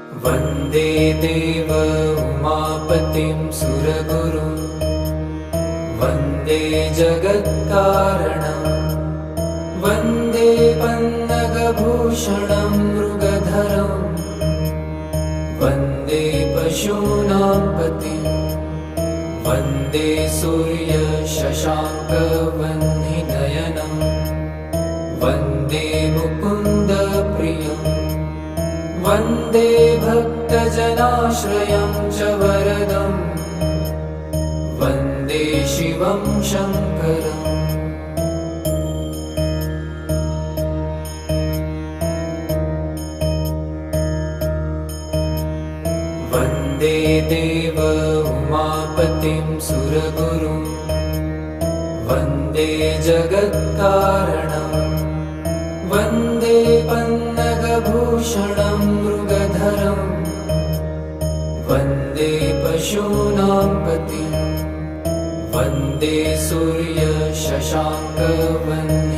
वन्दे देव उमापतिं सुरगुरुं वन्दे जगत्कारणं वन्दे पन्नगभूषणं मृगधरं वन्दे पशूनां पतिं वन्दे सूर्यशशाङ्कवह्निनयनं वन्दे मुकुन्दप्रियं वन्दे भक्तजनाश्रयं च वरदं वन्दे शिवं शङ्करम् वन्दे देव उमापतिं सुरगुरुं वन्दे जगत्कारणं वन्दे पन्नगभूषणं मृगधरं वन्दे पशूनां पतिं वन्दे सूर्यशशाङ्कवह्निनयनं